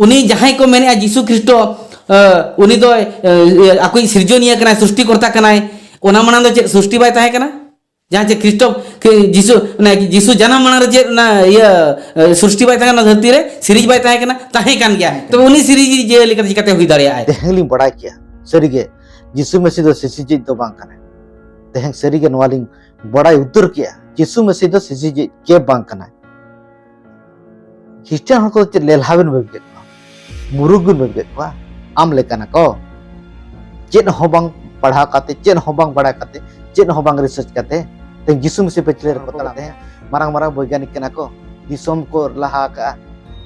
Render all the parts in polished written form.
उनी जहां को मेने जीसु ख्रिस्टो उनी दो आकोई सिरजनिया कनाय सृष्टिकर्ता कनाय ओना माना दो चे सृष्टि बाय ताहे कना जहां चे ख्रिस्टो जीसु ना जीसु जन्म माना जे ना ये सृष्टि बाय ताहे ना धरती रे सीरीज बाय ताहे कान गया तो उनी सीरीज जे लेकर चिकाते हुई दाड़िया आय तेहली बड़ा किया सरीगे जीसु मसीह दो सिसिजे दो बांग कना तेहंग सरीगे नवालिंग बड़ा उत्तर किया जीसु मसीह दो सिसिजे के बांग कना क्रिश्चियन को लेलहाबिन बेबे मुरुगुन बेबे आम लेकाना को चेन होबांग पढ़ा काते चेन होबांग बड़ा काते चेन होबांग रिसर्च काते ते जीसु मसीह पे चले पता लाते हैं मारंग मारंग वैज्ञानिक कना को दिसोम को लहा का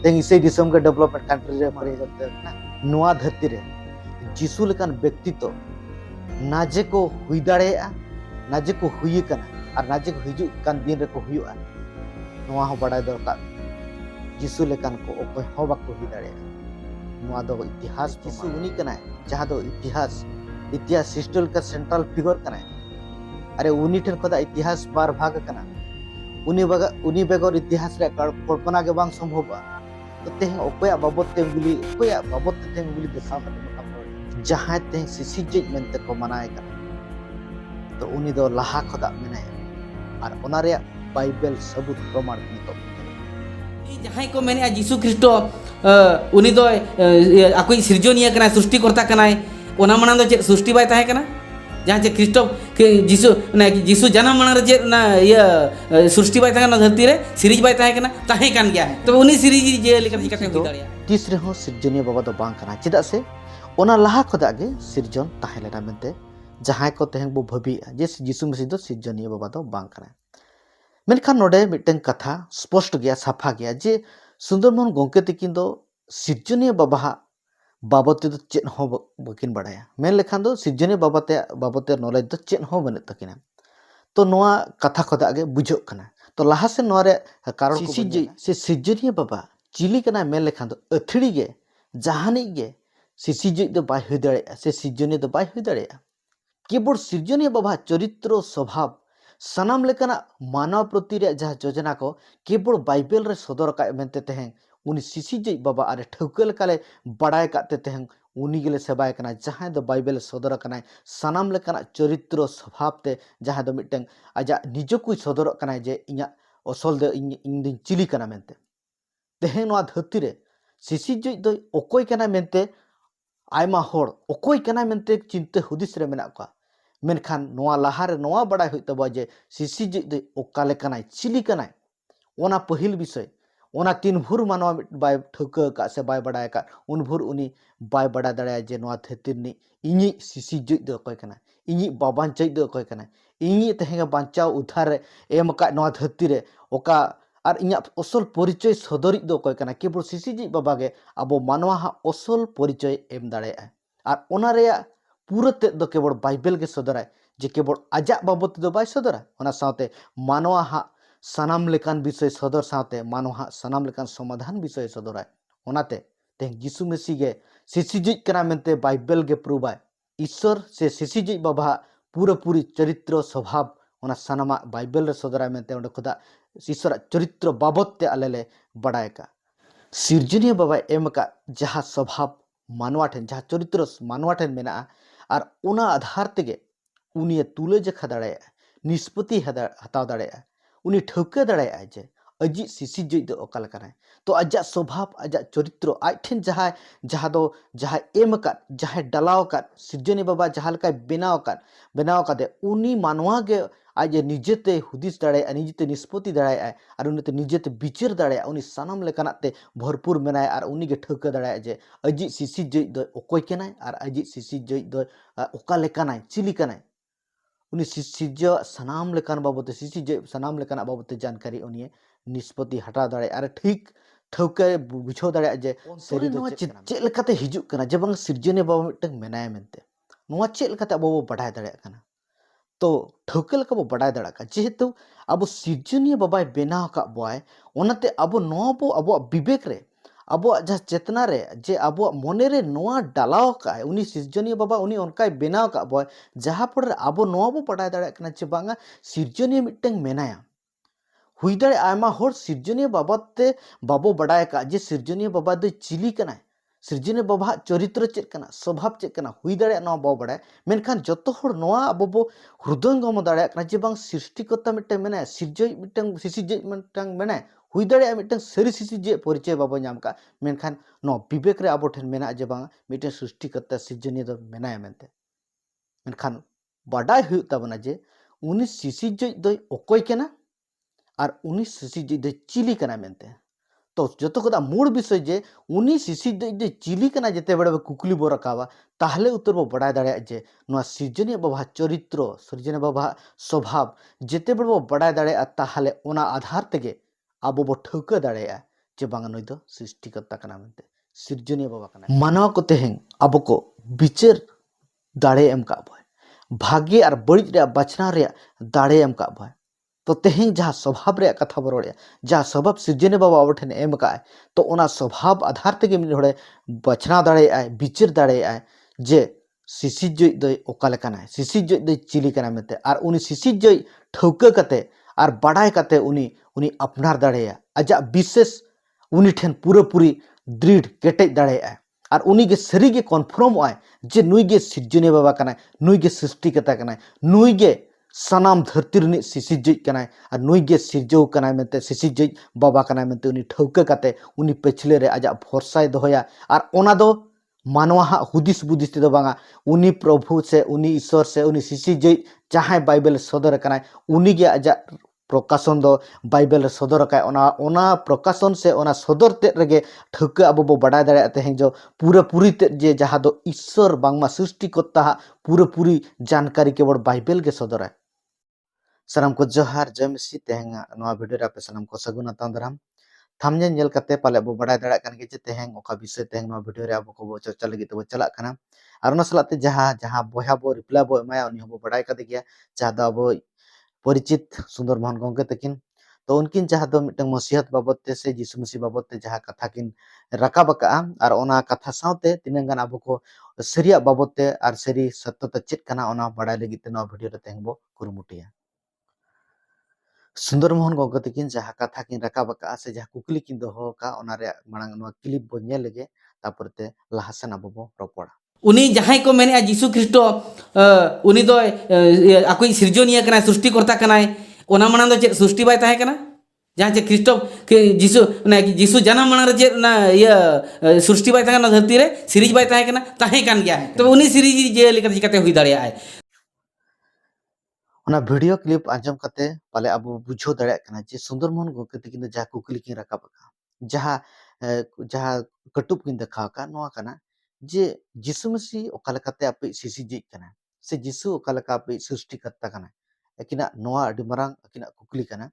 ते इसे दिसोम के डेवलपमेंट कंट्री रे मारे जाते ना नोआ धरती रे जीसु लेकान व्यक्तित्व नाजे को हुई दाड़ेया नाजे को हुई कना और नाजे को हिजु कान दिन रे को हुआ नोआ हो बड़ा दरकार जीसु लेकान को ओको हो बाको हुई दाड़ेया नोआ दो इतिहास जीसु उनी कना जहां दो इतिहास हिस्टोरिकल का सेंट्रल फिगर कना अरे उनी ठन खोदा इतिहास बार भाग कना उनी बेगर इतिहास रे कल्पना के बांग संभव तो तेह ओकोया बाबत ते गुली ओकोया बाबत ते गुली देखा जहां ते सिसिजे मेंते को मनाए कना तो उनी दो लहा खोदा मेनाया और ओना रे बाइबल सबूत प्रमाण नितो जहां को मैंने जीसु ख्रिस्टो उनी दो आकोई सिरजनिया कनाय सृष्टिकर्ता कनाय ओना माना दो चे सृष्टि बाय ताहे कना जहां चे ख्रिस्टो जीसु ना जीसु जन्म माना जे ना ये सृष्टि बाय ताहे ना धरती रे सीरीज बाय ताहे कान गया तो उनी सीरीज जे लेकर चिकाते हुई दाड़िया तीस रे हो सिरजनिया बाबा दो बांग कना चिदा से ओना लहा खोदा गे सिरजन ताहे लेना मेंते जहां को तेहंग बो भबी जे जीसु मसीह दो सिरजनिया बाबा दो बांग कना मेनखान नोडे मिटन कथा स्पष्ट गया साफा गया जे सुंदरमोहन गोंके तकिन दो सिरजनिया बाबा बाबते दो चेन हो बकिन बड़ाया मेन लेखान दो सिरजनिया बाबते नॉलेज दो चेन हो बने तकिना तो नोआ कथा खोदा गे बुझो कना तो लहा से नोरे कारण से सिरजनिया बाबा चिली कना मेन लेखान दो अथड़ी गे जहानी गे सिसिजे दो बाय हुई दाड़ेया से सिरजनिया दो बाय हुई दाड़ेया केवल सिरजनिया बाबा चरित्र स्वभाव सनाम लेकाना मानव प्रति रे जहाँ योजना को केवल बाइबल रे सदर का मेनते तेहंग उनी सिसिजे बाबा आरे ठौकल काले बड़ाय काते तेहंग उनी गेले सेबाय कना जहाँ दो बाइबल सदर कना सनाम लेकाना चरित्र स्वभाव ते जहाँ दो मिटंग आजा निजो कोई सदर कना जे इया असल दे इन दिन चिली कना मेनते तेहंग नोआ धरती रे सिसिजे दो ओकोय कना मेनते आयमा होड़ ओकोय कना मेनते चिंता हुदिस रे मेना का मेनखान नोआ लहारे नोआ बड़ा हुई तब जे सिसिजे दो ओकाले कनाय चिली कनाय ओना पहिल विषय ओना तीन भूर मानवा बाय ठौका का से बाय बड़ा का उन भूर उनी बाय बड़ा दड़ाया जे नोआ धरती इñi सिसिजे दो कोय कना इñi बाबांचै दो कोय कना इñi तेहेंगा बांचाव उद्धार एम का नोआ धरती रे ओका और इña असल परिचय सदरिक दो कोय कना केवल सिसिजे बाबा गे अबो मानवा हा असल परिचय एम दाड़ेया और ओना रे पूरा ते दो केवल बाइबल के सदराय जे केवल आजा बाबत दो बाय सदरा ओना साथे मानवा हा सनाम लेकान विषय सदर साथे मानवा हा सनाम लेकान समाधान विषय सदराय ओनाते ते जीसु मसीह गे सिसिजे कना मेनते बाइबल गे प्रूबाय ईश्वर से सिसिजे बाबा पूरा पूरी चरित्र स्वभाव ओना सनामा बाइबल रे सदराय मेनते ओंडे खुदा ईश्वर चरित्र बाबत ते आलेले बड़ाय का सिरजनिया बाबा एम का जहाँ स्वभाव मानवा ठेन जहाँ चरित्र मानवा ठेन मेना और उना आधार तेगे उनी तुले जखा दाड़ेया निष्पत्ति हताव दाड़ेया उनी ठौका दाड़ेया जे अजी सिसिजे दो ओका लेकाना तो आजा स्वभाव आजा चरित्र आज ठेन जहाँ एम का जहाँ डलाव का सिरजनिया बाबा जहाँ लेका बनाव कादे उनी मानवा गे आज निजेते हुदिस दाड़ेया निजेते निष्पत्ति दाड़ेया और उनीते निजेते विचार दाड़ेया उनी सानाम लेकानाते भरपूर मेनाय और उनी गे ठौका दाड़ेया जे अजी सिसिजे दो ओकोय केनाय और अजी सिसिजे दो ओका लेकानाय चिली कनाय उनी सिसिजे सानाम लेकान बाबते सिसिजे सानाम लेकाना बाबते जानकारी उनी निष्पत्ति हटा दाड़ेया और ठीक ठौका बुझाव दाड़ेया जे सरी नोआ चेल लेकाते हिजुग कना जे बांग सिरजनिया बाबा मिटंग मेनाय मेनते नोआ चेल लेकाते अबो बड़ाय दाड़ेया कना तो ठौका लेका बो बड़ाय दाड़ा का जेहेतु अब सिरजनिया बाबाय बेनाव का बॉय ओनाते अब नोआ बो अब विवेक रे अब जहाँ चेतना रे जे अब मने रे नोआ डालाव का उनी सिरजनिया बाबा उनी उनका बेनाव का बॉय जहाँ पर अब नोआ बो बड़ाय दाड़ा कना जे बांगा सिरजनिया मिटंग मेनाया हुई दाड़े आयमा होर सिरजनिया बाबा ते बाबो बड़ाय का जे सिरजनिया बाबा दो चिली कना सिरजनी बाबा चरित्र चेक कना स्वभाव चेक कना हुई दाड़े नवा बो बड़ाय मेनखान जतो हर नवा अबो बो हृदयंगम दाड़े कना जे बांग सृष्टिकर्ता मिटन मेना सिरजय मिटन सिसिजय मिटन मेना हुई दाड़े मिटन सरी सिसिजय परिचय बाबो नाम का मेनखान नो विवेक रे अबो ठेन मेना जे बांग मिटन सृष्टिकर्ता सिरजनी दो मेना मेनते मेनखान बाडाय हुई ताबना जे उनी सिसिजय दो ओकोय कना और उनी सिसिजय दो चिली कना मेनते तो जो कदा मूल विषय जे उनी सिसिजय चिली कना जेते बड़े कुकली बो रखावा ताहले उत्तर बो बड़ा दाड़े जे नवा सृजनी बाबा चरित्र सृजनी बाबा स्वभाव जेते बड़े बो बड़ा दाड़े ताहले ओना आधार तेगे आबो बो ठौका दाड़े जे बांगा नई दो सृष्टिकर्ता कना मेनते सृजनी बाबा कना मानव को तेहें आबो को विचार दाड़े एम का बय भाग्य और बड़िज रे बचना रे दाड़े एम का बय तो तेहें जहाँ स्वभाव रे कथा बो रोड़े जहाँ स्वभाव सृजनी बाबा अब ठेन एम का तो ओना स्वभाव आधार तेगे मिल होड़े बचना दाड़े विचार दाड़े जे सिसिजय दो ओका लेकाना सिसिजय दो चिली कना मेते और उनी सिसिजय ठौका कते और बाडाय कते उनी अपनार दाड़े आजा विशेष उनी ठेन पूरा पूरी दृढ़ केटेज दाड़े और उनी के सरी के कन्फर्म जे नुई गे सृजनी बाबा कना नुई गे सृष्टिकर्ता कना नुई गे सनाम धरती रनी सिसिजय कना और नुई गे सिरजौ कना मेते सिसिजय बाबा कना मेते उनी ठौका कते उनी पछले रे आजा भरसाय दोहया और ओना दो मानवा हुदिस बुदिस ते दो बांगा उनी प्रभु से उनी ईश्वर से उनी सिसिजय जहां बाइबल सदर कना उनी गे आजा प्रकाशन दो बाइबल सदर का ओना प्रकाशन से ओना सदर ते रेगे ठौका अब बो बड़ा दाड़े तेहें जो पूरा पूरी ते जे जहां दो ईश्वर बांगमा सृष्टिकर्ता पूरा पूरी जानकारी केवल बाइबल के सदर है सानाम को जोहार जय मसीह तेहें नवा वीडियो रे आपे सानाम को सगुन आतां दाराम थामने नेल कते पाले बो बड़ा दाड़ा कान के जे तेहें ओका विषय तेहें नवा वीडियो रे अब को बो चर्चा लगी तो चला कना और ओना सलाते जहां जहां बोया बो रिप्लाई बो एमाया उनी हो बड़ा कदे गया जहां दो अब परिचित सुंदर मोहन गंगे तकिन तो उनकिन जहां दो मिटन मसीहत बाबत ते से यीशु मसीह बाबत ते जहां कथा किन राकाब का और ओना कथा सावते तिनंग गान अब को सरिया बाबत ते और सरी सत्यता चेत कना ओना बड़ा लगी ते नवा वीडियो रे तेहें बो कुरुमुटिया सुंदर मोहन गंगे तकिन जहां कथा किन राकाब का से जहां कुकली किन दोहो का ओना रे मांग नवा क्लिप बो नेल लेगे तापर ते लाहासन अब बो रोपड़ा उनी जहां को मेने जीसु ख्रिस्ट उनी दो आकोई सृजनिया कना सृष्टिकर्ता कनाय ओना मानन दो चे सृष्टि बाय ताहे कना जहां चे ख्रिस्ट जीसु ना जीसु जन्म मानन रे चे ना ये सृष्टि बाय ताहे ना धरती रे सीरीज बाय ताहे कान गया तो उनी सीरीज जे लेकर जिकाते हुई दाड़िया है ओना वीडियो क्लिप आंजम कते पाले अब बुझो दाड़े कना जे सुंदर मोहन गंगे तकिन जहां कुकली किन राकाब का जहां जहां कटुब किन देखा का नवा कना जे यीशु मसीह ओकालकाते आपे सिसिजय कना से यीशु ओकालका आपे सृष्टिकर्ता कना एकिना नवा अडी मारांग एकिना कुकली कना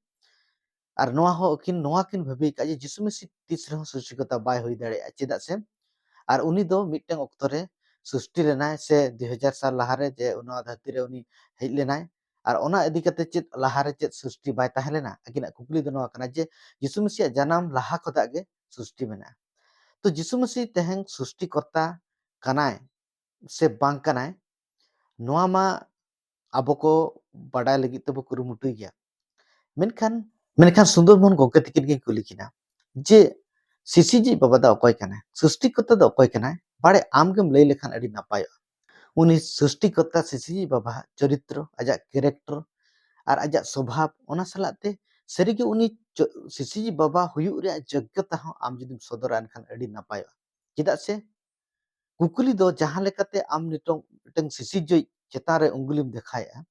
और नवा हो नवा किन भाबी का जे यीशु मसीह तीस रह सृष्टिकर्ता बाय होई दाड़े चेदा से और उनी दो मिटन ऑक्तो रे सृष्टि लेनाय से 2000 साल लहारे जे उना धरती रे उनी हेज लेनाय और ओना इदी कते चेत लहारे चेत सृष्टि बाय ताहेलेना एकिना कुकली दो नवा कना जे यीशु मसीह जन्म लहा खदा गे सृष्टि मेना तो यीशु मसीह तेहें सृष्टिकर्ता कनाय से बांग कनाय नवा मा आबो को बड़ाय लगी तबो कुरुमुटुय गया मेनखान मेनखान सुंदर मोहन गंगे तकिन के कुली किना जे सिसिजी बाबा दा अकय कनाय सृष्टिकर्ता दा अकय कनाय बाड़े आमगेम लई लेखान अडी नापाय उनी सृष्टिकर्ता सिसिजी बाबा चरित्र आजा कैरेक्टर और आजा स्वभाव ओना सलाते सरीगे उनी सिसिजी बाबा हुयु रे योग्यता हो आम जदिम सदर एनखान अडी नापाय चेदा से कुकली दो जहां लेकाते आम नितों मिटन सिसिजय चेतान रे उंगुलिम देखाया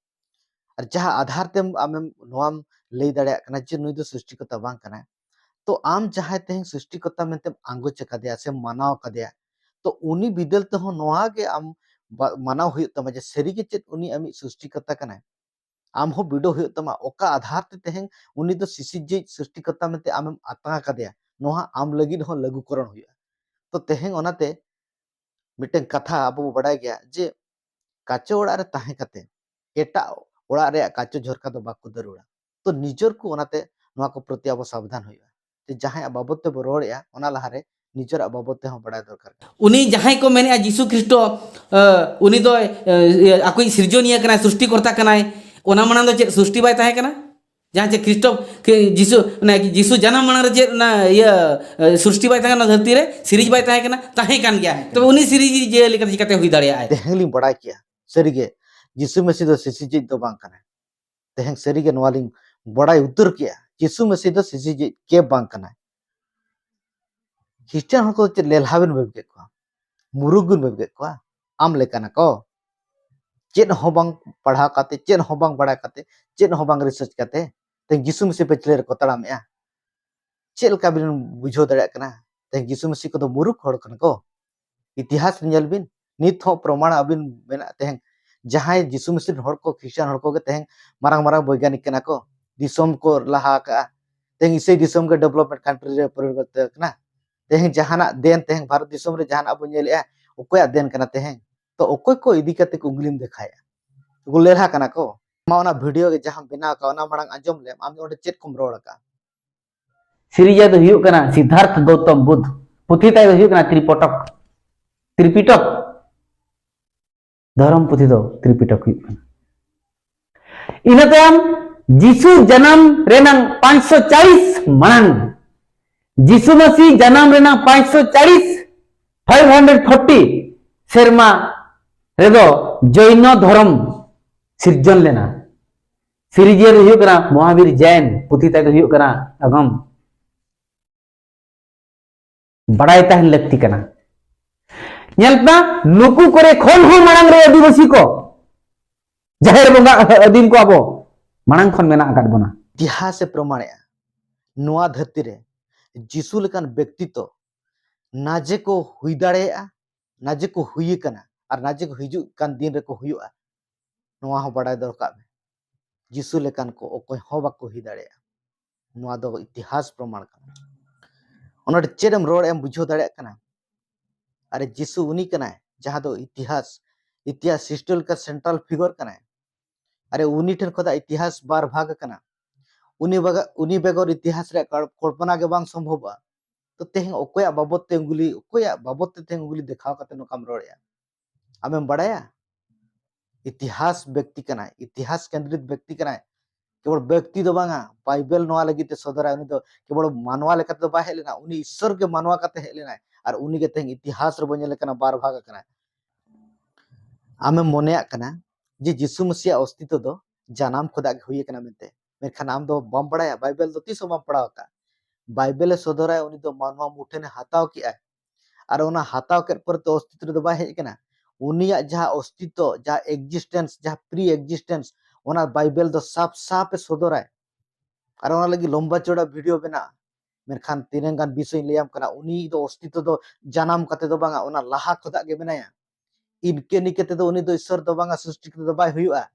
और जहां आधार तेम आमेम नोआम लई दाड़े कना जे नुई दो सृष्टिकर्ता बांग कना तो आम जहां तेहें सृष्टिकर्ता मेनते आंगोच कदिया से मानाव कदिया तो उनी बिदल ते हो नोआ गे आम मानाव हुई तमा जे सरी के चेत उनी आमी सृष्टिकर्ता कना आम हो बिडो हुई तमा ओका आधार ते तेहें उनी दो सिसिजय सृष्टिकर्ता मेनते आमेम आतंगा कदिया नोहा आम लगिन हो लागूकरण हुई तो तेहें ओनाते मिटन कथा अब बड़ा गया जे काचो ओड़ा रे ताहे कते एटा ओड़ा रे काचो झरका दो बाको दरुड़ा तो निजर को ओनाते नोआ को प्रति अब सावधान होइबा जे जहां बाबत ते रोड़या ओना लहारे निजर बाबत ते हो बड़ा दरकार उनी जहां को मेने जीसु ख्रिस्ट उनी दो आकोई सृजनिया कना सृष्टिकर्ता कनाय ओना मानन दो चे सृष्टि बाय ताहे कना जहाँ चे ख्रिस्ट जीसु ना जीसु जन्म मांग रे ना ये सृष्टि बाय तहना धरती रे सीरीज बाय तहे कान गया तो उनी सीरीज जे लेकर चिकाते हुई दाड़े आए तेहंग लिंग बड़ा किया सरीगे यीशु मसीह दो सिसिजित दो बांग कना तेहंग सरीगे नवा लिंग बड़ा उतर किया यीशु मसीह दो सिसिजित के बांग कना क्रिश्चियन हको चे लेलहाबिन बेबके को मुरुगुन बेबके को आम लेकाना को चेन हो बांग पढ़ा काते चेन हो बांग बड़ा काते चेन हो बांग रिसर्च काते तेहंग यीशु मसीह पे चले को तड़ाम या चेल का बिन बुझो दड़ा कना तेहंग यीशु मसीह को तो मुरुग होड़ कना को इतिहास नियल बिन नित हो प्रमाण अबिन मेना तेहंग जहां यीशु मसीह हड़ को क्रिश्चियन हड़ को तेहंग मारंग मारंग वैज्ञानिक कना को दिसोम को लहा का तेहंग इसे दिसोम के डेवलपमेंट कंट्री रे परिवर्तन कना तेहंग जहाना देन तेहंग भारत दिसोम रे जहान अब नेले ओकोया देन कना तेहंग तो ओकोय को इदी कते को उंगलिम देखाया गुलेरहा कना को मा ओना वीडियो के जहां बिना का ओना मारंग आंजम ले आम ओडे चेत कुम रोड़ का सीरीज दो हुयुग कना सिद्धार्थ गौतम बुद्ध पुथी ताय दो हुयुग कना त्रिपिटक धर्म पुथी दो त्रिपिटक हुयुग कना इना तायम जीसु जन्म रेनंग 540 मांग जीसु मसीह जन्म रेनंग 540 540 सेरमा रेदो जैन धर्म सिरजन लेना सीरीज दो हुयुग कना महावीर जैन पुथी ताय दो हुयुग कना अगम बड़ाई तहन लगती कना नेलपा नुकु करे खोन हो मांग रे आदिवासी को जाहिर बंगा आदिम को अबो मांग खन मेना आकाद बना इतिहास से प्रमाण नुआ धरती रे जीसु लेकान व्यक्तित्व नाजे को हुई दाड़ेया नाजे को हुई कना और नाजे को हिजु कान दिन रे को हुयुआ नुआ हो बड़ाई दरकार जीसु लेकान को ओकोय हो बाको हुई दाड़ेया नुआ दो इतिहास प्रमाण कना ओनोडे चेरम रोड एम बुझो दाड़े कना अरे जीसु उनी कना जहां दो इतिहास हिस्टोरिकल का सेंट्रल फिगर कना अरे उनी ठन खोदा इतिहास बार भाग कना उनी बेगर इतिहास रे कल्पना के बांग संभव तो तेहंग ओकोया बाबत ते तेहंग उंगली दिखाव कते नोकाम रोड़या आमेम बड़ाया इतिहास व्यक्ति कना इतिहास केंद्रित व्यक्ति कना केवल व्यक्ति दो बांगा बाइबल नोआ लगी ते सदरा उनी दो केवल मानवा लेका तो बा हेलेना उनी ईश्वर के मानवा कते हेलेना और उनी के तेहंग इतिहास रे बने लेकना बार भाग कना आमे मोनेया कना जे यीशु मसीह अस्तित्व दो जानाम खुदा के हुई कना मेनते मेखान आम दो बम पढ़ाया बाइबल दो तीसो बम पढ़ाव का बाइबल सदरा उनी दो मानवा मुठेने हाताव की आय और ओना हाताव के पर तो अस्तित्व दो बा हेज कना उनिया जहां अस्तित्व जहां एग्जिस्टेंस जहां प्री एग्जिस्टेंस ओना बाइबल दो साफ साफ सदराय और ओना लगी लंबा चौड़ा वीडियो बना मेखान तीन गान विषय लेयाम कना उनी दो अस्तित्व दो जानाम कते दो बांगा ओना लाहा खुदा के बनाया इनके निकते दो उनी दो ईश्वर दो बांगा सृष्टि कते दो बाय हुयुआ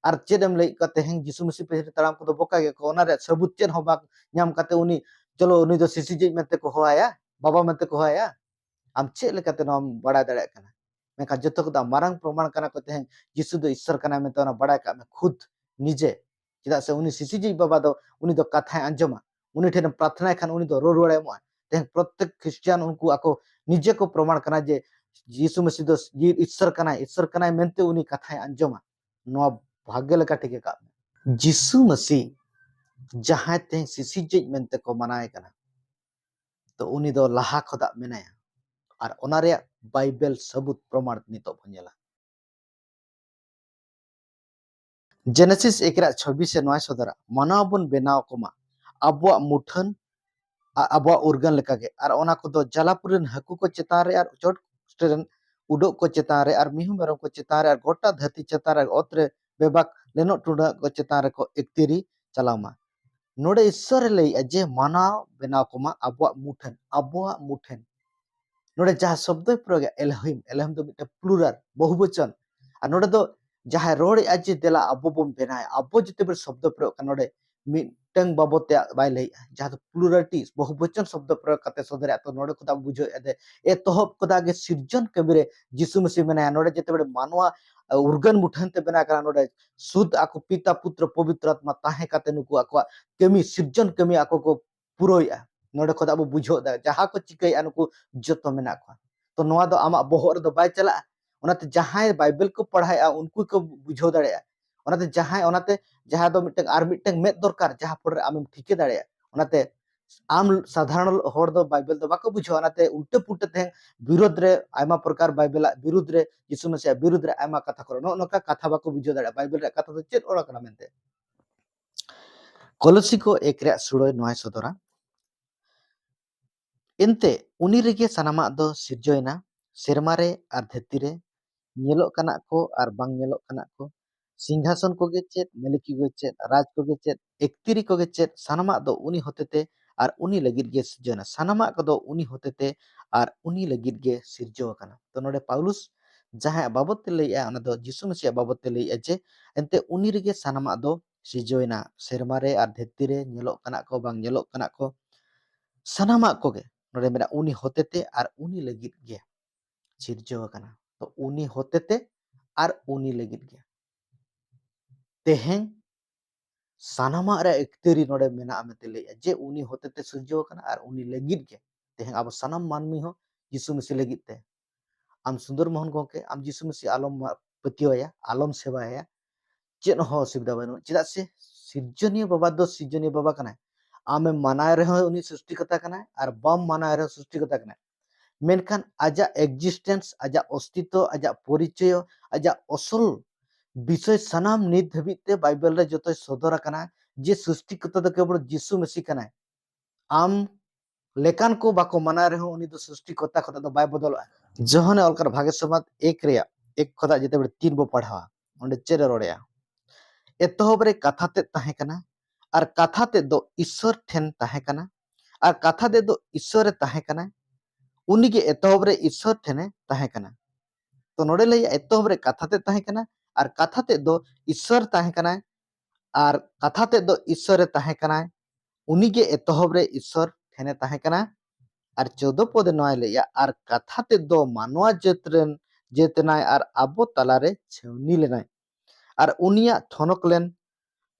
और चेदम लई कते हें यीशु मसीह पे तड़ाम को दो बोका के को ओना रे सबूत चेन हो बा नाम कते उनी चलो उनी दो सिसिजे मेते को होया बाबा मेते को होया आम चे लेकाते नाम बड़ा दड़े कना मेका जतो को मारंग प्रमाण कना कते हें यीशु दो ईश्वर कना मेते ओना बड़ा का में खुद निजे चिदा से उनी सिसिजे बाबा दो उनी दो कथा अंजमा उनी ठेन प्रार्थना खान उनी दो रोड़े मो तें प्रत्येक क्रिश्चियन उनको आको निजे को प्रमाण कना जे यीशु मसीह दो ईश्वर कना मेनते उनी कथा अंजमा नो भाग्य लेका टिके का यीशु मसीह जहां ते सिसिजे मेनते को मनाए कना तो उनी दो लाहा खुदा मेनाया और ओना रे बाइबल सबूत प्रमाण नितो भनेला जेनेसिस 1:26 से 9 सदरा मानवबन बेनाव कोमा अबवा मुठन अबवा उर्गन लेका के और ओना को दो जलापुरन हकु को चेतारे और चोट स्टेरन उडो को चेतारे और मिहु मेरम को चेतारे और गोटा धरती चेतारे ओत्रे बेबाक लेनो टुडा को चेतारे को एकतिरी चलामा नोडे ईश्वर लई जे मानव बेनाव कोमा अबवा मुठन नोडे जहां शब्द प्रयोग एलहिम दो मिटे प्लुरल बहुवचन और नोडे दो जहां रोड आज देला अबो बम बेनाय अबो जते बेर शब्द प्रयोग नोडे मिटंग बाबते बाय लई जहां दो प्लुरलिटी बहुवचन शब्द प्रयोग कते सदरे तो नोडे खुदा बुझो एदे ए तोहब खुदा के सृजन कबिरे यीशु मसीह मेना नोडे जते बेर मानवा उर्गन मुठन ते बेना करा नोडे शुद्ध आको पिता पुत्र पवित्र आत्मा ताहे कते नुकु आको कमी सृजन कमी आको को पुरोया नोडे खुदा बो बुझो दा जहां को चिकई नुकु जतो मेना को तो नोआ दो आमा बोहर दो बाय चला ओनाते जहां बाइबल को पढ़ाया उनको को बुझो दाड़े ओनाते जहां दो मिटeng आर मिटeng med दरकार जहां पर आमेम ठीके दाड़े ओनाते आम साधारण हर दो बाइबल दो बाको बुझो ओनाते उल्टे पुल्टे तें विरोध रे आयमा प्रकार बाइबल विरुद्ध रे यीशु मसीह विरुद्ध रे आयमा कथा करो नोका कथा बाको बुझो दाड़े बाइबल रे कथा दो चेत ओरा कना मेनते कलसी को एक रे सुड़ोय नोय सदरा एनते उनी रेगे सनामा दो सिरजोयना सेरमारे आर धरती रे ñeloग कना को आर बांग ñeloग कना को सिंहासन को गे चेत मेलिकी को चेत राज को गे चेत एकतिरी को गे चेत सनामा दो उनी होतेते आर उनी लगित गे सिरजोना सनामा को दो उनी होतेते आर उनी लगित गे सिरजो कना तो नोडे पाउलुस जहां बाबत ते लैया ओना दो यीशु मसीह बाबत ते लैया जे एनते उनी रेगे सनामा दो सिरजोयना सेरमारे आर धरती रे ñeloग कना को बांग ñeloग कना को सनामा को गे नोडे मेरा उनी होतेते आर उनी लगित गे सिरजो कना तो उनी होतेते आर उनी लगित गे तेहें सानामा रे एकतेरी नोडे मेना मेते लैया जे उनी होतेते सिरजो कना आर उनी लगित गे तेहें अब सनाम मानमी हो यीशु मसीह लगित ते आम सुंदर मोहन गोके आम यीशु मसीह आलम पतियोया आलम सेवाया चेन हो असुविधा बनु चेदा से सिरजनीय बाबा दो सिरजनीय बाबा कना आमे मानाय रहे उनी सृष्टिकर्ता कना आर बम मानाय रहे सृष्टिकर्ता कना मेनखान आजा एक्जिस्टेंस आजा अस्तित्व आजा परिचय आजा असल विषय सनाम नित धबिते बाइबल रे जतो सदर कना जे सृष्टिकर्ता दो केवल यीशु मसीह कना आम लेकान को बाको माना रहे उनी दो सृष्टिकर्ता खता दो बाय बदल जहने अलकर भागे समाज एक रेया एक खदा जेते बड़े तीन बो पढ़ावा ओंडे चेरे रोड़ेया एतोहब रे कथा ते ताहे कना आर कथा ते दो ईश्वर ठेन ताहे कना आर कथा ते दो ईश्वर ताहे कना उनी के एतोहब रे ईश्वर ठेने ताहे कना तो नोडे लैया एतोहब रे कथा ते ताहे कना आर कथा ते दो ईश्वर ताहे कना आर कथा ते दो ईश्वर रे ताहे कना उनी के एतोहब रे ईश्वर ठेने ताहे कना आर 14 पदे नय लैया आर कथा ते दो मानवा जेतरेन जेतनाय आर आबो तलारे छेवनी लेनाय आर उनिया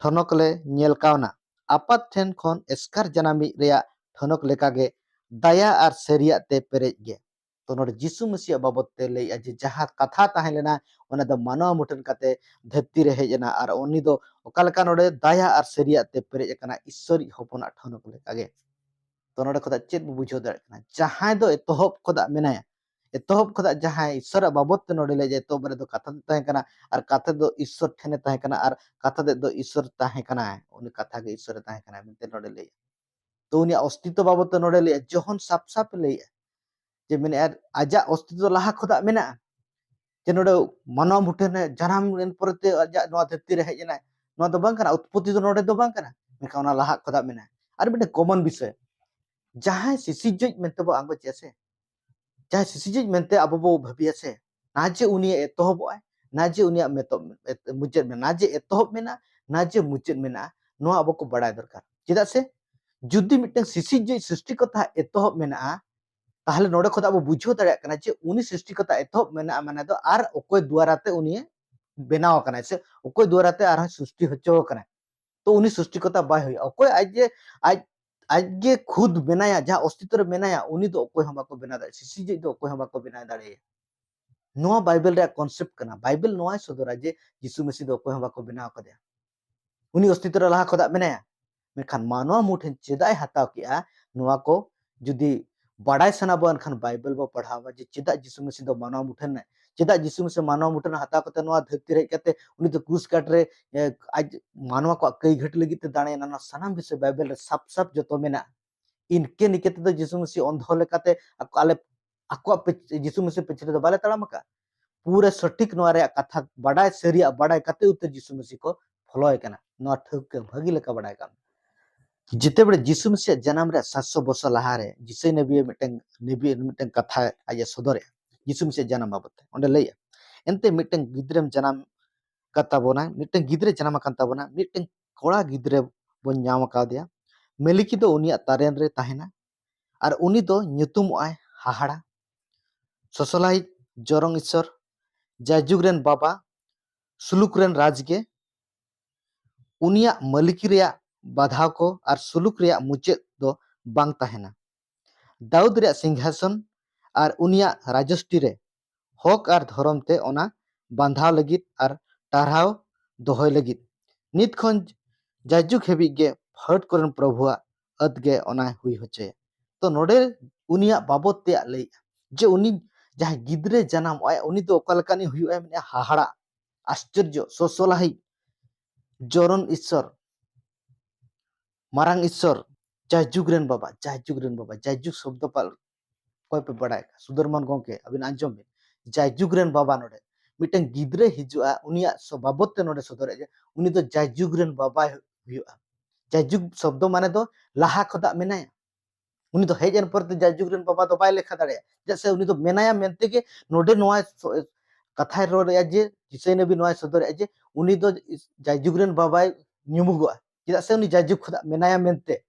ठनकले ñelकावना आपात ठेन खन एस्कार जनामी रेया ठनक लेकागे दया आर सरिया ते पेरेज गे तो नोड यीशु मसीह बाबत ते लैया जे जहां कथा ताहे लेना ओना दो मानव मुठन काते धरती रे हेजना आर उनी दो ओकालका नोडे दया आर सरिया ते पेरेज कना ईश्वरी हपना ठनक लेकागे तो नोडे खदा चेत बुझो दाड़े कना जहां दो एतोहब खदा मेनाया एतोहब खदा जहां ईश्वर बाबत ते नोडे ले जे तो बरे दो कथा ताहे कना आर कथा दो ईश्वर ठेने ताहे कना आर कथा दो ईश्वर ताहे कना उनी कथा के ईश्वर ताहे कना मेनते नोडे ले तो उनी अस्तित्व बाबत ते नोडे ले जहन साफ साफ ले जे मेने आजा अस्तित्व लाहा खदा मेना जे नोडे मानव मुठेन जनाम लेन परते आजा नोआ धरती रे हेजना नोआ दो बांग कना उत्पत्ति दो नोडे दो बांग कना मेका ओना लाहा खदा मेना आर मिटे कॉमन विषय जहां सिसिजज मेनते बो आंगो चेसे जहां सिसिजज मेनते अब बो भाबिया से ना जे उनी एतोहब आय ना जे उनी मेतो मुचेद में ना जे एतोहब मेना ना जे मुचेद मेना नोआ अब को बड़ाय दरकार चेदा से जुदी मिटे सिसिजज सृष्टिकर्ता एतोहब मेना ताहले नोडे खदा अब बुझो दाड़े कना जे उनी सृष्टिकर्ता एतोहब मेना माने दो आर ओकोय द्वाराते उनी बेनाव कना से ओकोय द्वाराते आर सृष्टि होचो कना तो उनी सृष्टिकर्ता बाय होय ओकोय आज आगे खुद बेनाया जहां अस्तित्व बेनाया उनी दो ओकोय हम बाको बेना दाड़े सिसिजज दो ओकोय हम बाको बेना दाड़े नोआ बाइबल रे कॉन्सेप्ट कना बाइबल नोआ सदरा जे यीशु मसीह दो ओकोय हम बाको बेना कदे उनी अस्तित्व लाहा खदा मेनाया मेखान मानव मुठेन चेदाय हताव किया नोआ को जुदी बड़ाय सना बन खान बाइबल बो पढ़ावा जे चेदा यीशु मसीह दो मानव मुठेन चेदा यीशु मसीह मानव मुठेन हताव कते नोआ धरती रे कते उनी तो क्रूस काट रे आज मानव को कई घट लगी ते दाणे ना सनाम विषय बाइबल रे साफ साफ जतो मेना इनके निकेते दो यीशु मसीह अंधो लेकाते आले आको यीशु मसीह पिछले दो बाले तड़ाम का पूरे सटीक नोआ रे कथा बड़ाय सरिया बड़ाय कते उते यीशु मसीह को फॉलोय कना नोआ ठक भागी लेका बड़ाय का जिते बड़े यीशु मसीह जन्म रे 700 बछर लहा रे जिसे नबी मिटें कथा आज सदरे यीशु मसीह जन्म बाबत ओंडे लैया एनते मिटें गिद्रेम जन्म कता बोना मिटें गिद्रे जन्म कांता बोना मिटें कोड़ा गिद्रे बोन नाम कादिया मेलिकी दो उनिया तारेन रे ताहेना आर उनी दो nyutum आय हाहाड़ा ससलाई जरंग ईश्वर जाजुगरेन बाबा सुलुक रेन राजगे उनिया मलिकी रेया बाधाव को आर सुलुक रेया मुचेद दो बांग ताहेना दाऊद रेया सिंहासन आर उनिया राजस्टी रे हक आर धर्म ते ओना बांधाव लगित आर टारहाव दोहय लगित नित खन जायजुग हेबि गे फट करन प्रभुआ अद गे ओना हुई होचे तो नोडे उनिया बाबत ते लई जे उनी जहां गिद्रे जन्म आय उनी तो ओकालकानी हुई है हाहाड़ा आश्चर्य सोसोलाही जरन ईश्वर मारांग ईश्वर जायजुग रेन बाबा जायजुग शब्द पाल कोई पे बड़ा सुदरमन गोंके अबिन आंजम बिन जायजुग रेन बाबा नोडे मिटन गिद्रे हिजुआ उनिया बाबत ते नोडे सदरे जे उनी तो जायजुग रेन बाबा हुआ जायजुग शब्द माने तो लाहा खदा मेनाया उनी तो हेजन परते जायजुग रेन बाबा तो बाय लेखा दाड़े जैसे उनी तो मेनाया मेनते के नोडे नोआ कथाय रोड जे जिसे ने भी नोआ सदरे जे उनी तो जायजुग रेन बाबा न्युमुगो चेदा से उनी जायजुग खदा मेनाया मेनते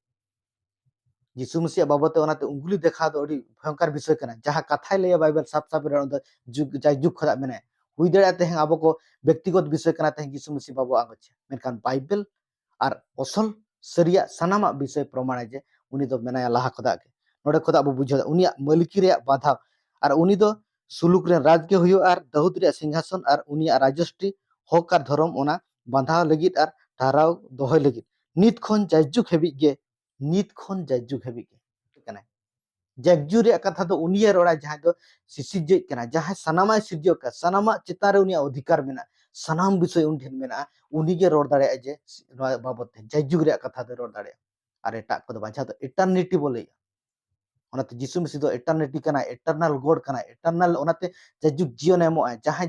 यीशु मसीह बाबते ओनाते उंगली देखा दो अड़ी भयंकर विषय कना जहां कथाय लैया बाइबल साफ साफ रे जुग जायजुग खदा मेने हुई दड़े ते हैं आबो को व्यक्तिगत विषय कना ते यीशु मसीह बाबू आगोचे मेनखान बाइबल और असल सरिया सनामा विषय प्रमाण जे उनी दो मेनाया लाहा खदा के नोडे खदा बो बुझा उनिया मालिकी रे बाधा और उनी दो सुलुक रे राज के हुयो और दाऊद रे सिंहासन और उनिया राजश्री हक और धर्म ओना बांधा लगित और धाराव दोहय लगित नित खन जायजुग हेबि गे नित खन जायजुग हेबि गे कना जगजू रे कथा तो उनिया रोड़ा जहां दो सिसिजे कना जहां सनामा सिरजो का सनामा चिता रे उनिया अधिकार मेना सनाम विषय उन ठेन मेना उनी गे रोड दाड़े जे बाबत जगजुग रे कथा दे रोड दाड़े अरे एटा को बाजा तो इटर्निटी बोले ओनाते यीशु मसीह दो इटर्निटी कना इटर्नल गॉड कना इटर्नल ओनाते जगजुग जीवन एमो जहां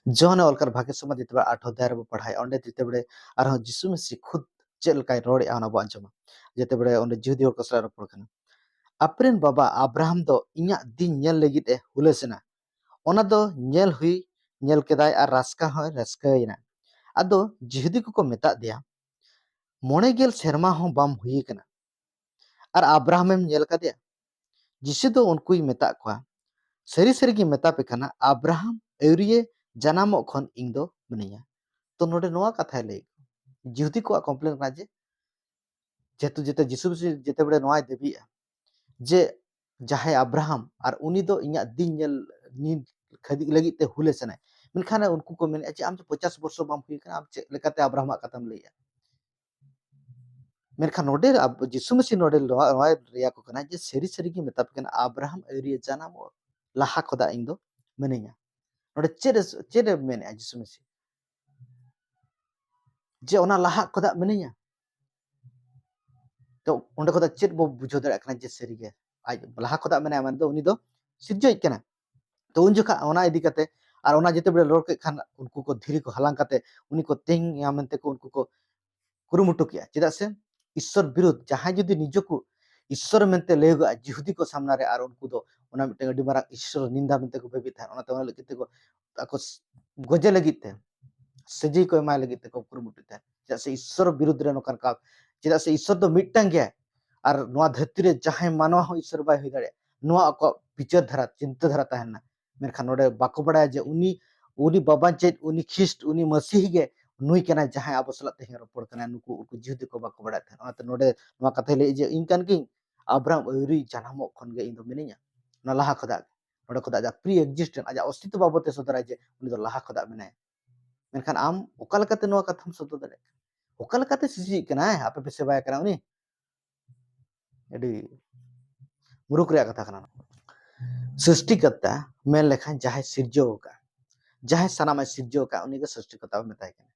जौन अलकर भाग्य समाज जिते 8 अध्याय रे पढ़ाई ओंडे जिते बड़े आरो यीशु मसीह खुद चेल लकाय रोड़े आना बो अंजमा जिते बड़े ओंडे जुदी और कसरा रोपड़ कना अपरेन बाबा अब्राहम दो इnya दिन नेल लगित ए हुलेसना ओना दो नेल हुई नेल केदाय और रास्का होय रास्कायना आदो जिहुदी को मेता दिया मोणे गेल सेरमा हो बाम हुई कना और अब्राहम एम नेल कदिया जिसु दो उनकुई मेता कोआ सरी सरी की मेता पे कना अब्राहम एरिये जनामो खन इंग दो मनिया तो नोडे नोआ कथा ले जिहुदी को कम्प्लेन कना जेतु जेते जिसु जेते बड़े नोआ देबी जे जहां अब्राहम और उनी दो इnya दिन नेल नी खदी लगी ते हुले सना मेनखान उनको को मेन जे आम 50 वर्ष बाम हुई कना आम चे लेकाते अब्राहम कथम लैया मेनखान नोडे यीशु मसीह नोडे नोआ रिया को कना जे सरी सरी की मेता कना अब्राहम एरिया जाना मो लाहा खदा इंग दो मेनेया नोडे चेरे मेन यीशु मसीह जे ओना लाहा खदा मेनेया तो ओंडे खदा चेत बो बुझो दरे कना जे सरी गे आज लाहा खदा मेना मान दो उनी दो सिरजो कना तो उन जोखा ओना इदी कते और ओना जेते बड़े रोड के खान उनको को धीरे को हलांग कते उनी को तेंग या मेनते को उनको को कुरुमुटु किया चेदा से ईश्वर विरुद्ध जहां जदि निजको ईश्वर मेनते लेगा जिहुदी को सामना रे और उनको दो ओना मिटे अडी मारा ईश्वर निंदा मेनते को बेबी था ओना तो ओना लगिते को आको गजे लगिते सजी को एमाय लगिते को कुरुमुटु था चेदा से ईश्वर विरुद्ध रे नोकर का चेदा से ईश्वर दो मिटटांग गया और नोआ धरती रे जहां मानवा हो ईश्वर बाय हुई दाड़े नोआ को विचार धारा चिंता धारा ताहना मेनखान नोडे बाको बड़ा जे उनी उनी बाबा चेत उनी ख्रिस्ट उनी मसीह गे नुई कना जहां अब सला ते रोपड़ कना नुकु उनको जिहुदी को बाको बड़ा था ओनाते नोडे नोआ कथे ले जे इनकान की अब्राहम एरी जनामो खन गे इंदो मिनिया ना लाहा खदा नोडे खदा जा प्री एग्जिस्टेंट आजा अस्तित्व बाबते सदरा जे उनी दो लाहा खदा मेनाय मेनखान आम ओकाल कते नोआ कथम सदो दरे ओकाल कते सिसी कना आपे पे सेवाय कना उनी एडी मुरुक रे कथा कना सृष्टिकर्ता मेन लेखान जहां सिरजो का जहां सनामा सिरजो का उनी के सृष्टिकर्ता मेताय कना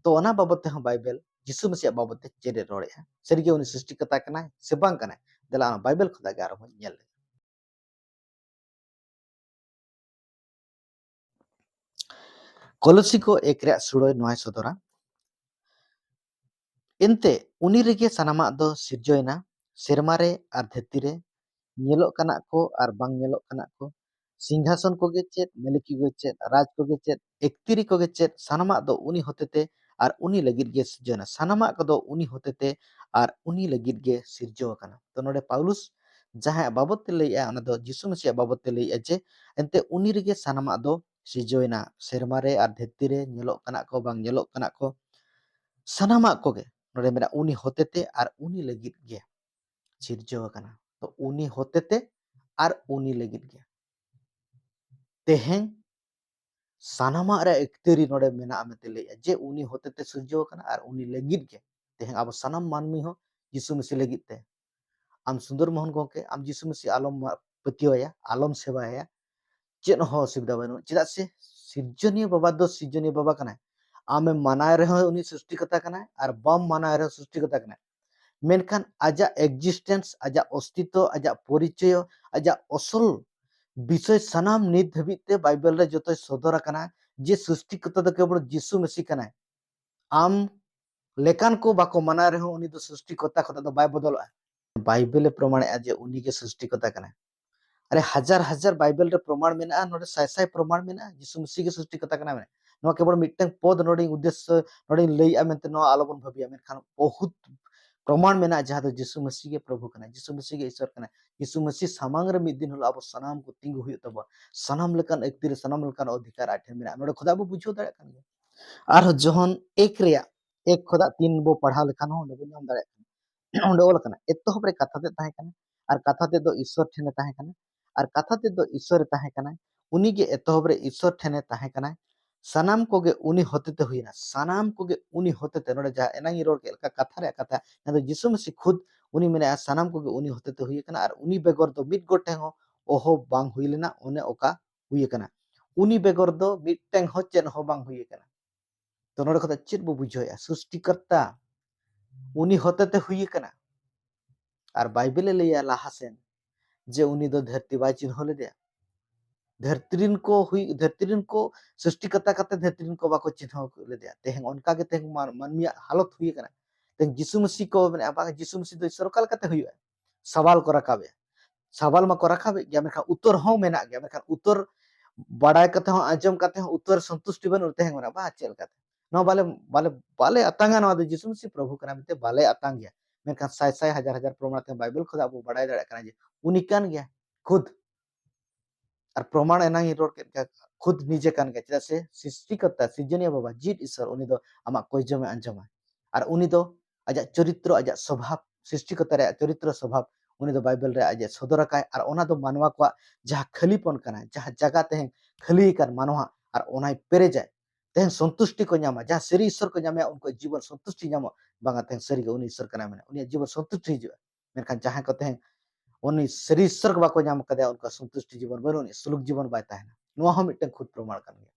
तो ओना बाबते हम बाइबल यीशु मसीह बाबते चेरे रोड़े सरिगे उनी सृष्टिकर्ता कना से बांग कना देला बाइबल खदा गार हो नेल कोलोसी को एक रे सुड़ो नोय सदरा एनते उनी रेगे सनामा दो सिरजोयना सेरमा रे और धरती रे ñeloग कना को और बांग ñeloग कना को सिंहासन को गे चेत मेलिकी को चेत राज को गे चेत एकतिरी को गे चेत सनामा दो उनी होतेते और उनी लगित गे सिरजोना सनामा को दो उनी होतेते और उनी लगित गे सिरजो कना तो नोडे पाउलुस जहां बाबत ते लैया ओना दो यीशु मसीह बाबत ते लैया जे एनते उनी रेगे सनामा दो सिरजोयना सेरमा रे और धरती रे ñeloग कना को बांग ñeloग कना को सनामा को गे नोडे मेरा उनी होतेते और उनी लगित गे सिरजो कना तो उनी होतेते और उनी लगित गे तेहें सानामा रे एक्तरी नोडे मेना मेते लेया जे उनी होते ते सुरजो कना और उनी लगित के तेहें अब सानाम मानमी हो यीशु मसीह लगित ते आम सुंदर मोहन गोके आम यीशु मसीह आलम पतियोया आलम सेवाया चेन हो असुविधा बनु चेदा से सिरजनीय बाबा दो सिरजनीय बाबा कना आमे मानाय रहे उनी सृष्टिकर्ता कना और बम मानाय रहे सृष्टिकर्ता कना मेनखान आजा एक्जिस्टेंस आजा अस्तित्व आजा परिचय आजा असल विषय सानाम नित धबिते बाइबल रे जतोय सदर आकना जे सृष्टिकर्ता दो केवल यीशु मसीह कना आम लेकान को बाको मानाय रहे उनी दो सृष्टिकर्ता खता दो बाय बदलआ बाइबल प्रमाण जे उनी के सृष्टिकर्ता कना अरे हजार हजार बाइबल रे प्रमाण मेना नोडे साय साय प्रमाण मेना यीशु मसीह के सृष्टिकर्ता कना मेना नो केवल मिटन पद नोडे उद्देश्य नोडे लैया मेनते नो आलोबन भाबिया मेनखान बहुत प्रमाण मेना जहां दो यीशु मसीह के प्रभु कना यीशु मसीह के ईश्वर कना यीशु मसीह सामांग रे मिद दिन हलो अब सनाम को तिंगु हुई तब सनाम लेकान एक्तिर सनाम लेकान अधिकार आठे मेना नोडे खुदा बो बुझो दाड़ा कन और जोहन एक रिया एक खुदा तीन बो पढ़ा लेखान हो नोबो नाम दाड़ा onde ol kana eto hore katha te tahe kana ar katha te do ishwar thene tahe kana ar katha te do ishwar tahe kana uni ge eto hore ishwar thene tahe kana sanam ko ge uni hote te huina sanam ko ge uni hote te node ja enang ror ke ka katha re katha na do jisu masi khud uni mene sanam ko ge uni hote te hui kana ar uni begor do mid goteng ho oho bang hui lena one oka hui kana uni begor do mitteng ho chen ho bang hui kana to node kota chit bo bujhoya सृष्टिकर्ता उनी होते ते हुई kana और Bible लेया लाहासेन जे उनी दो धरती बाय चिन्ह लेदे धरतीरिन को हुई धरतीरिन को सृष्टिकर्ता कते धरतीरिन को बाको चिन्ह लेदे तेहें उनका के तेहें मानमिया हालत हुई kana तेहें यीशु मसीह को माने अब यीशु मसीह दो सरकाल कते हुई सवाल को रखाबे सवाल मा को रखाबे या मेखा उत्तर हो मेना गया मेखा उत्तर बड़ाय कते हो आजम कते हो उत्तर संतुष्टि बन तेहें मना बा चेल कते नो बाले बाले बाले अतांगा नो यीशु मसीह प्रभु कना मिते बाले अतांग गया मेखा साय साय हजार हजार प्रमाण ते बाइबल खुद अब बड़ाय दड़ा कना जे उनी कान गया खुद और प्रमाण एना ही रोड के खुद निजे कान गया चेदा से सृष्टिकर्ता सृजनीय बाबा जीत ईश्वर उनी दो आमा कोइजमे अंजमा और उनी दो आजा चरित्र आजा स्वभाव सृष्टिकर्ता रे चरित्र स्वभाव उनी दो बाइबल रे आजा सदर काय और ओना दो मानवा को जहां खलीपन कना जहां जगह ते खली कर मानवा और ओनाय पेरे जाय तें संतुष्टि को न्यामा जहां सरी ईश्वर को न्यामे उनको जीवन संतुष्टि न्यामा बांगा तें सरी के उनी ईश्वर कना मेना उनी जीवन संतुष्टि हिजुआ मेनखान जहां को तें उनी सरी ईश्वर को बाको न्याम कदे उनका संतुष्टि जीवन बनुनी सुलुक जीवन बाय ताहेना नुआ हम मिटन खुद प्रमाण कान गया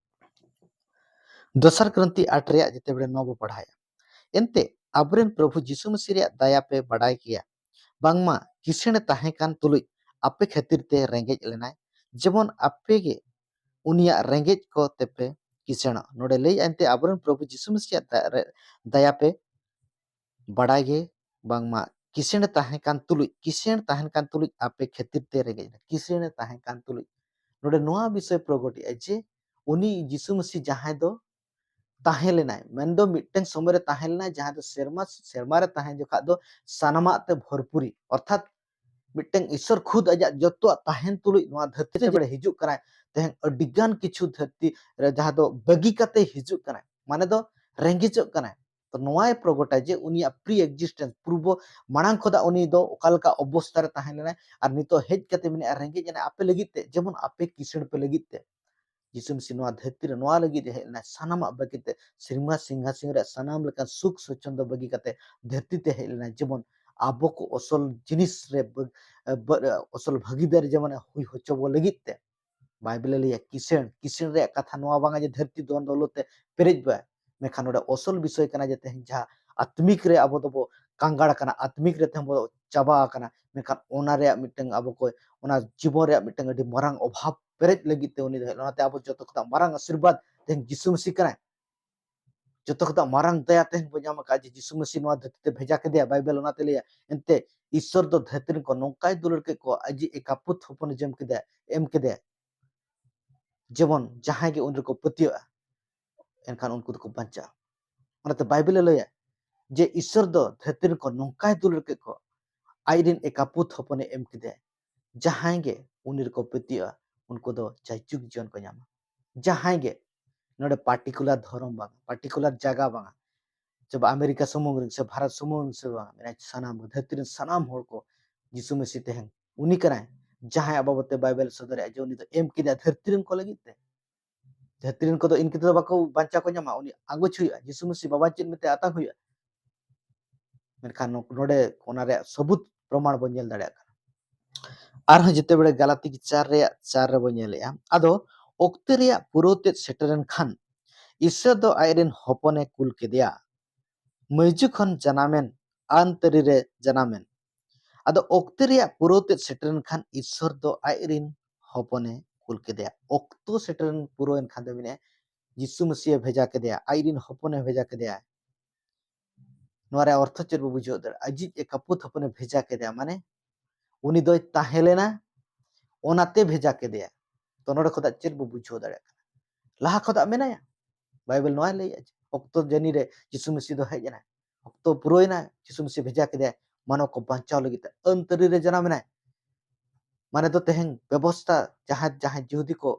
दोसर क्रांति 8 रे जते बडे 9 बो पढ़ाया एनते अबरेन प्रभु यीशु मसीह रे दया पे बड़ाय किया बांगमा किसेण ताहे कान तुलुई आपे खातिर ते रेंगेज लेनाय जेमन आपे गे उनिया रेंगेज को तेपे किसेण नोडे लई एनते अबरेन प्रभु यीशु मसीह दया पे बड़ाय गे बांगमा किसेण ताहे कान तुलुई आपे खातिर ते रेंगेज किसेण ताहे कान तुलुई नोडे नोआ विषय प्रगटी जे उनी यीशु मसीह जहां दो ताहे लेनाय मेनदो मिटन समय रे ताहे लेनाय जहां दो सेरमा रे ताहे जोखा दो सानामा ते भरपुरी अर्थात मिटन ईश्वर खुद अजा जतो ताहेन तुलुई नोआ धरती रे बड़े हिजुक कराय तेहं अडिगान किछु धरती रे जहां दो बगी कते हिजुक कराय माने दो रेंगेजक कराय तो नोआय प्रगटा जे उनिया प्री एक्जिस्टेंस पूर्व मांग खोदा उनी दो ओकालका अवस्था रे ताहे लेनाय और नितो हेज कते मिने रेंगेज ने आपे लगिते जेमन आपे किसण पे लगिते यीशु मसीह नोआ धरती रे नोआ लगी हे ना सानामा बगिते श्रीमा सिंहासन रे सानाम लेका सुख स्वच्छंद बगी कते धरती ते हे ना जेमन आबो को असल जिनिस रे असल भागीदार जेमन हुई होचो बो लगिते बाइबल लिया किसेन रे कथा नोआ बांगा जे धरती दोन दौलते पेरेज बा मेखान ओडे असल विषय कना जे तेहं जहा आत्मिक रे आबो दबो कांगाड़ कना आत्मिक रे तेहं बो चाबा कना मेखान ओना रे मिटंग आबो को ओना जीवन रे मिटंग अडी मरांग अभाव पेरेज लगिते उनी ओनाते आबो जतो खता मरांग आशीर्वाद तेहं यीशु मसीह कना जतो खता मरांग दया तेहं बो ᱧᱟᱢ का जे यीशु मसीह नोआ धरती ते भेजा केदे बाइबल ओनाते लिया एनते ईश्वर दो धरती को नोंकाय दुलर के को अजी एकापुत होपन जम केदे एम केदे जेमन जहां के उन को पतिया एनखान उनको को बंचा ओनाते बाइबल लया जे ईश्वर दो धरती को नोंकाय दुलर के को आइरिन एकापुत होपने एम केदे जहां के उन को पतिया उनको दो जायचुक जीवन को ᱧᱟᱢᱟ जहां के नोडे पार्टिकुलर धर्म बांगा पार्टिकुलर जगह बांगा जब अमेरिका समूह से भारत समूह से बांगा मेना सनाम धरती सनाम होड़ को यीशु मसीह तेहं उनी कराय जहां अबाबते बाइबल सदर जो उनी तो एम केदा धरती को लगिते धरती रेन को इनके तो बाको बांचा को ᱧᱟᱢᱟ उनी आंगुच हुआ यीशु मसीह बाबा चेद मेते आतांग हुआ मेनखान नोडे ओना रे सबूत प्रमाण बो नेल दाड़े आरहं जेते बेड़े गलाती की 4 रे बो नेलेया आदो ओक्ते रे पुरोते सेटरन खान ईश्वर दो आयरेन हपने कुल केदिया मैजु खन जनामेन आंतरी रे जनामेन आदो ओक्ते रे पुरोते सेटरन खान ईश्वर दो आयरेन हपने कुल केदिया ओक्तो सेटरन पुरोन खान दो मिने यीशु मसीह भेजा केदिया आयरेन हपने भेजा केदिया नोरे अर्थ चेद बो बुझो दर अजी ए कपुत हपने भेजा केदिया माने उनी दोय ताहेलेना ओनाते भेजा केदिया तो नोडे खोदा चेद बो बुझो दाड़े लाहा खोदा मेनाया बाइबल नोआ लैया ओक्तो जनी रे यीशु मसीह दो हेजना ओक्तो पुरोयना यीशु मसीह भेजा केदिया मानव को बांचाव लगित अंतरी रे जनामेना माने तो तेहन व्यवस्था जहां जहां यहूदी को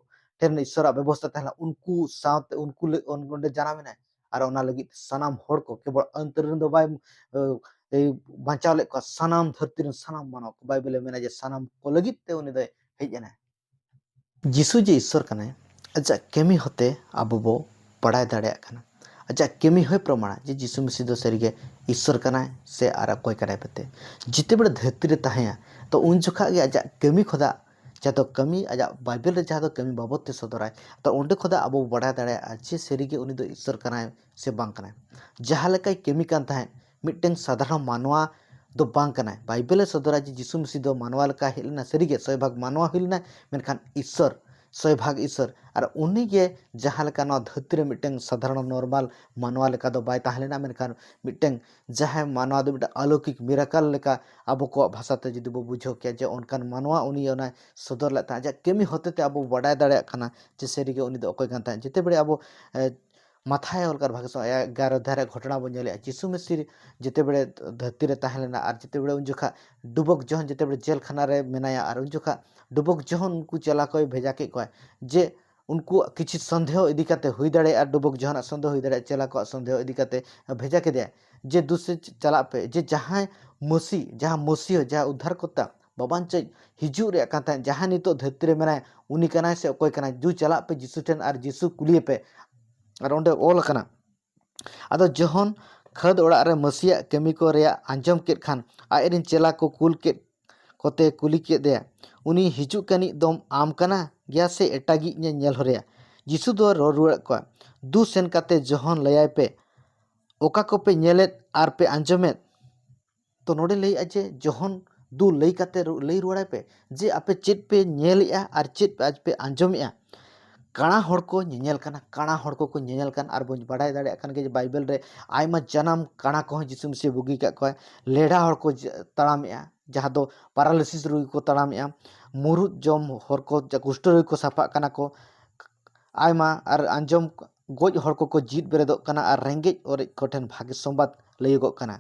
ठेन ईश्वर व्यवस्था तहला उनको साथ उनको उनके जनामेना और ओना लगित सनाम होड़ को केवल अंतरिन दो बाय बांचाव ले को सनाम धरती सनाम मानव को बाइबल मेना जे सनाम को लगित ते उनी दो हेजना यीशु जे ईश्वर कने अजा केमी होते अब बो पढ़ाई दाड़े खाना अजा केमी होय प्रमाण जे यीशु मसीह दो सरीगे ईश्वर कना से आरा कोई कनाय पते जिते बड़े धरती रे ताहेया तो उन जुखा गे अजा केमी खोदा जहाँ कमी अजा बाइबल रे जहाँ कमी बाबत ते सदराय तो उंडे खोदा अब बड़ाय दाड़े जे सरीगे उनी दो ईश्वर कनाय से बांग कनाय जहाँ लेकाय केमी कान ताहे मिटटें साधारण मानवा दो बांग कनाय बाइबल सदरा जे यीशु मसीह दो मानवा लेका हेलना सरीगे सय भाग मानवा हिलना मेनखान ईश्वर सय भाग ईश्वर और उन्हीं के जहाँ लेका नवा धरती रे मिटटें साधारण नॉर्मल मानवा लेका दो बाय ताहलेना मेनखान मिटटें जहाँ मानवा दो मिटा अलौकिक मिराकल लेका अब को भाषा ते जदि बो बुझो के जे उनकान मानवा उनी ओना सदर लेता जे केमी होते ते अब बड़ाय दाड़े खाना जे सरीगे उनी दो अकोय कांता जेते बड़े अब माथाय अलकार भागस 11 अध्याय घटना बन नेले यीशु मसीह जेते बड़े धरती रे ताहलेना और जेते बड़े उन जोखा डुबक जहन जेते बड़े जेल खाना रे मेनाया और उन जोखा डुबक जहन उनको चला कोई भेजा के कोय जे उनको किछि संदेह इदी काते हुई दाड़े और डुबक जहन संदेह हुई दाड़े चला को संदेह इदी काते भेजा के दे जे दूसरे चला पे जे जहां मसीह जहां उद्धार करता बाबान चे हिजू रे कांता जहां नितो धरती रे मेना उनी कनाय से कोई कनाय जू चला पे यीशु ठेन और यीशु कुलिए पे और ओंडे ओल कना आदो जहन खद ओड़ा रे मसीह केमी को रे आंजम केत खान आयरिन चेला को कुल के कोते कुली के दे उनी हिजू कनी दम आम कना गया से एटागी ने नेल हरिया यीशु दो रुड़ को दू सेन काते जहन लयाय पे ओका को पे नेलेत आर पे आंजमेत तो नोडे लई आजे जहन दू लई काते लई रुड़ाय पे जे आपे चेत पे नेलिया और चेत पे आज पे आंजमिया काणा हड़ को नेल काना काणा हड़ को नेल कान और बों बाड़ाय दाड़े कान के बाइबल रे आयमा जनाम काणा को यीशु मसीह बुगी का को लेडा हड़ को तड़ामेया जहाँ दो पैरालिसिस रोगी को तड़ामेया मुरुद जम हड़ को कुष्ठ रोगी को साफा काना को आयमा और आंजम गोज हड़ को जीत बेरेदो काना और रेंगेज और कोठेन भाग्य संबाद लयगो काना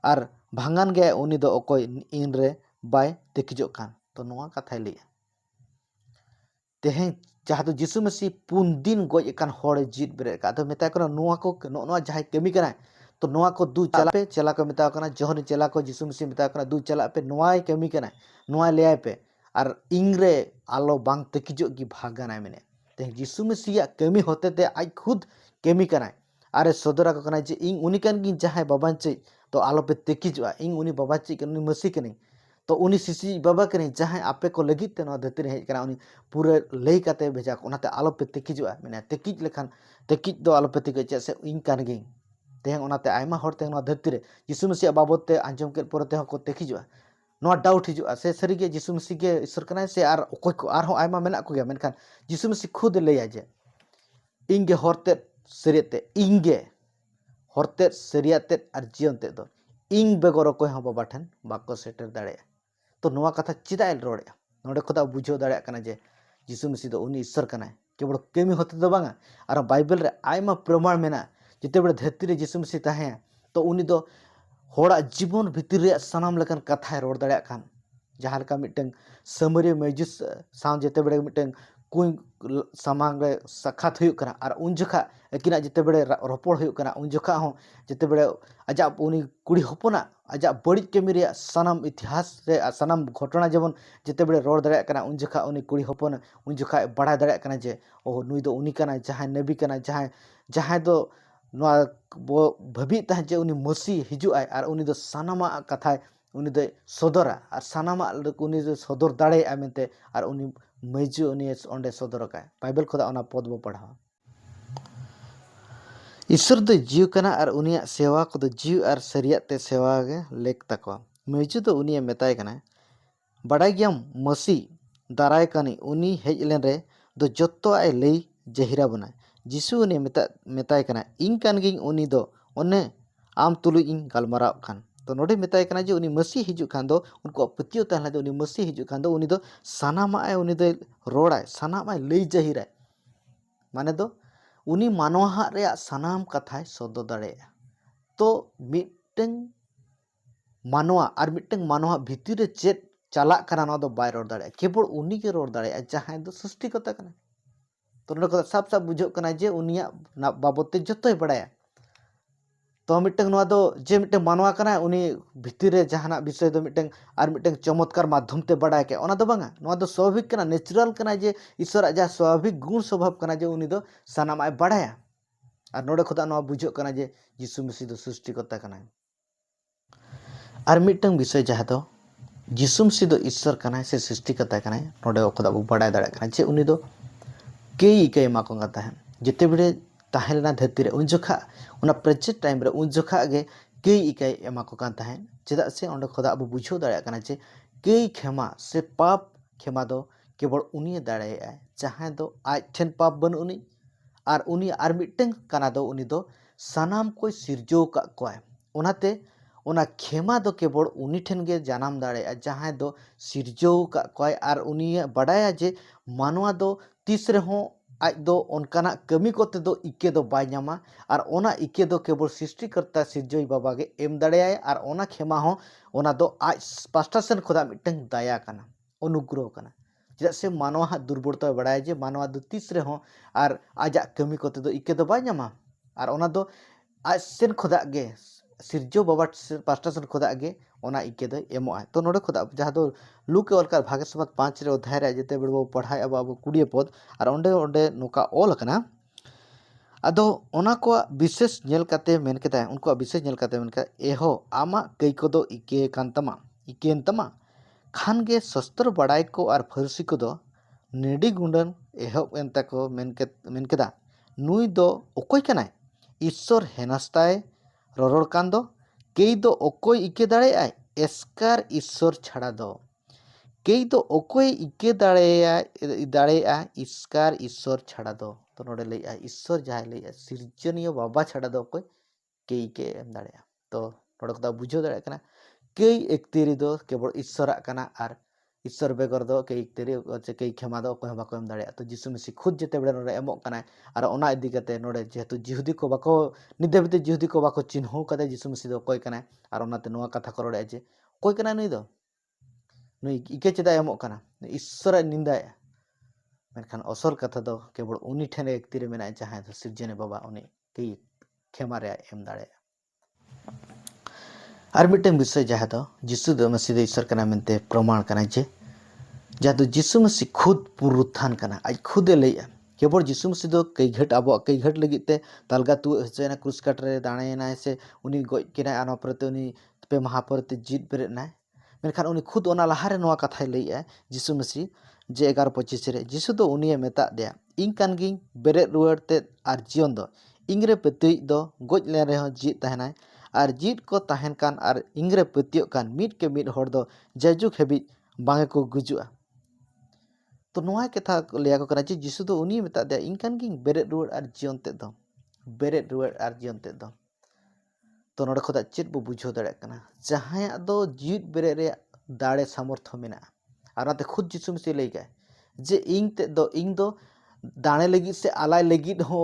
और भांगान गे उनी दो अकोय इन रे बाय तेकिजो कान तो नोआ कथाय लैया तेहें जहाँ तो यीशु मसीह 3 दिन गोज कान हड़ जीत बेरेद का तो मेता को नोआ को नोआ जहाँ केमी कना तो नोआ को दू चला पे चला को मेता को जहन चला को यीशु मसीह मेता को दू चला पे नोआ केमी कना नोआ लेय पे और इंगरे आलो बांग तेकिजो की भागाना मेने ते यीशु मसीह केमी होते ते आज खुद केमी कना अरे सदरा को कना जे इंग उनी कान की जहाँ बाबान चे तो आलो पे तेकिजो इंग उनी बाबा चे उनी मसीह कनी तो उनी सिसी बाबा कनी जहाँ आपे को लगित ते धरती रे हेज कना उनी पूरे लई काते भेजा ओनाते आलो पे तेकिजो मेने तेकिज लेखान तेकिज दो आलो पे तेकिज से इंग कान गे तेहन ओनाते आयमा हर ते धरती रे यीशु मसीह बाबत ते आंजम के परते को तेकिजो नोआ डाउट हिजुआ से सरीगे यीशु मसीह के ईश्वर कनाय से आर ओकोय को आर हो आयमा मेना को गया मेनखान यीशु मसीह खुद लैया जे इंगे हरते सरियते इंगे हरते सरियाते और जीवनते दो इंग बेगर ओकोय हो बाबा ठन बाको सेटर दाड़े तो नोआ कथा चिदा रोड़े नोडे खोदा बुझो दाड़े कना जे यीशु मसीह दो उनी ईश्वर कनाय केवल केमी होते दो बांगा और बाइबल रे आयमा प्रमाण मेना जिते बड़े धरती रे यीशु मसीह ताहे तो उनी दो होड़ा जीवन भितर रे सनाम लेकन कथा रोड़ दाड़े खान जहाँ लेका मिटeng समरी मेजुस साउंड जेते बड़े मिटeng कुई सामांग रे साक्षात हुयुक कना और उन जखा एकिना जेते बड़े रोपड़ हुयुक कना उन जखा हो जेते बड़े आजा उनी कुड़ी हपना आजा बड़ी केमी रे सनम इतिहास रे सनम घटना जेबन जेते बड़े रोड दाड़ा कना उन जखा उनी कुड़ी हपन उन जखा बड़ा दाड़ा कना जे ओ नुई दो उनी कना जहाँ नबी कना जहाँ दो भाभी तह जे उनी मसी हिजु आय और उनी दो सनामा कथा उनी दो सदरा और सनामा उनी दो सदर दाड़े मेनते और उनी मैजु उनी ओंडे सदर का बाइबल खोदा ओना पद बो पढ़ा ईश्वर दो जीव कना और उनी सेवा को दो जीव और सरिया ते सेवा गे लेक तको मैजु दो उनी मेताय कना बड़ा गयाम मसी दाराय कनी उनी हेज लेन रे दो जत्तो आय लई जहिरा बना जिसु उनी मेताय कना इन कान गिंग उनी दो ओने आम तुलु इन गलमाराव कान तो नोडे मेताय कना जे उनी मसी हिजु खान दो उनको पतियो तहला दो उनी मसी हिजु खान दो उनी दो सानामा आय उनी दो रोड़ाय सानामा लई जहिराय माने दो उनी मानवा रे सानाम कथाय सदो दाड़े तो मिटeng मानवा और मिटeng मानवा भितर रे चेत चाला कना ना दो बाय रोड़ दाड़े केवल उनी के रोड़ दाड़े जहां दो सृष्टिकर्ता कना तो नोडे को साफ साफ बुझो कना जे उनिया बाबते जतोय बड़ाया तो मिटeng नोआ दो जे मिटeng मानवा कना उनी भितर रे जहाना विषय दो मिटeng और मिटeng चमत्कार माध्यम ते बड़ाय के ओना दो बांगा नोआ दो स्वाभाविक कना नेचुरल कना जे ईश्वर जा स्वाभाविक गुण स्वभाव कना जे उनी दो सनाम आय बड़ाया और नोडे खुदा नोआ बुझो कना जे यीशु मसीह दो सृष्टिकर्ता कना और मिटeng विषय जहा दो यीशु मसीह दो ईश्वर कना से सृष्टिकर्ता कना नोडे खुदा बो बड़ाय दाड़ा कना जे उनी दो के मा को गता है जेते बड़े ताहेलना धरती रे उन जोखा उना प्रेजेंट टाइम रे उन जोखा गे के इकाय एमा को कान ताहेन चेदा से ओंडे खुदा अब बुझो दाड़ा कना जे के क्षमा से पाप क्षमा दो केवल उनी दाड़े आय जहां दो आज ठेन पाप बन उनी और मिटeng कना दो उनी दो सनाम कोई सिरजो का कोय ओनाते ओना क्षमा दो केवल उनी ठेन गे जानाम दाड़े जहां दो सिरजो का कोय और उनी बड़ाया जे मानवा दो तीस रहो आज दो उनकाना कमी कोते दो इके दो बाय नामा और ओना इके दो केवल सृष्टिकर्ता सिरजोई बाबा गे एम दाड़ेयाय और ओना क्षमा हो ओना दो आज पास्टा सेन खुदा मिटeng दया कना अनुग्रह कना चेदा से मानवा दुर्बलता बड़ाय जे मानवा दो तीस रहो और आजा कमी कोते दो इके दो बाय नामा और ओना दो आज सेन खुदा गे सिरजो बाबा पास्टा सेन खुदा गे ओना इके दो एमो आय तो नोडे खुदा जहाँ दो लुक अलकार भागे समाज 5 रे अध्याय रे जेते बड़ो पढ़ाई अब 20 पद और ओंडे ओंडे नोका ऑल कना अदो ओना को विशेष नेल काते मेन केता उनको विशेष नेल काते मेन का एहो आमा कई को दो इके कांतमा इकेन तमा खान गे शस्त्र बड़ाई को और फरसी को दो नेडी गुंडन एहो एंता को मेन केदा नुई दो ओकोय कनाय ईश्वर हेनास्ताय ररोड़ कान दो कई दो ओकोय इके दाड़े आय एस्कार ईश्वर छाड़ा दो कई दो ओकोय इके दाड़े इस्कार ईश्वर छाड़ा दो तो नोडे लई ईश्वर जहां लई सृजनीय बाबा छाड़ा दो ओकोय कई के एम दाड़े तो नोडे को बुझो दाड़े कना कई एकतेरी दो केवल ईश्वर कना और ईश्वर बेगर दो कई एकतेरी कई क्षमा दो ओकोय बाको एम दाड़े तो यीशु मसीह खुद जेते बड़े नोडे एमो कना और ओना इदी कते नोडे जेहेतु जिहुदी को बाको निदेबते जिहुदी को बाको चिन्ह कते यीशु मसीह दो ओकोय कना और ओनाते नोआ कथा को रोड़े जे ओकोय कना नुई दो नुई इके चेदा एमो कना ईश्वर निंदाय मेनखान असल कथा दो केवल उनी ठेन एकती रे मेना जहां दो सिरजने बाबा उनी कई क्षमा रे एम दाड़े और मिटeng विषय जहां दो यीशु दो मसीह दो ईश्वर कना मेनते प्रमाण कना जे जहां दो यीशु मसीह खुद पुनरुत्थान कना आज खुदे लैया केवल यीशु मसीह दो कई घट अब कई घट लगी ते तालगा तु हचना क्रूस काट रे दाणेना से उनी गoj केना आनो परते उनी पे महापरते जीत बेरेना मेनखान उनी खुद ओना लहारे नोआ कथाय लैया यीशु मसीह जे 11:25 रे यीशु दो उनी मेता दिया इन कान गिंग बेरे रुवारते आर जीवन दो इंगरे पति दो गoj ले रहे जीत तहनाय और जीत को तहन कान और इंगरे पतियो कान मीट के मीट हर दो जजुक हेबी बांगे को गुजुआ तो नोआ कथा लिया को कना जे यीशु दो उनी मेता दिया इन कान गिंग बेरे रुवार और जीवन ते दो बेरे रुवार और जीवन ते दो तो नोडे खुदा चेत बो बुझो दाड़े कना जहां दो जीत बेरे रे दाड़े सामर्थ्य मेना और नाते खुद यीशु मसीह लई गए जे इंग दो दाणे लगी से आलाय लगी हो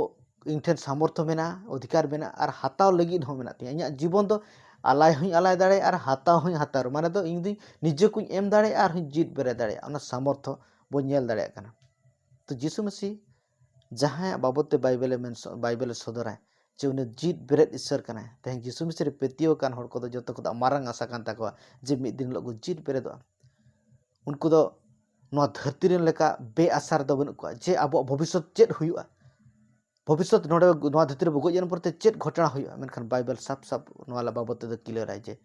इन ठेन सामर्थ्य मेना अधिकार मेना और हाताव लगी हो मेना तिया इᱧᱟᱜ जीवन दो आलाय हुई आलाय दाड़े और हाताव हुई हातार माने दो इन दी निजे को एम दाड़े और हुई जीत बेरे दाड़े ओना सामर्थ्य बो नेल दाड़े कना। तो यीशु मसीह जहाँ बाबते बाइबल सदराय जे उन्हें जीत बेरेद ईश्वर कनाय तेहें यीशु मसीह पेतियो कान हर को जो को मारंग आशा कान ताकवा जे मिद दिन लोग जीत बेरेदो उनको दो नवा धरती रेन लेका बेआसार दो बनुक को जे अब भविष्य चेत हुयुआ भविष्य नोडे नवा धरती रे गजन परते चेत घटना हुयुआ मेनखान बाइबल साफ साफ नवा बाबते दो क्लियर आय जे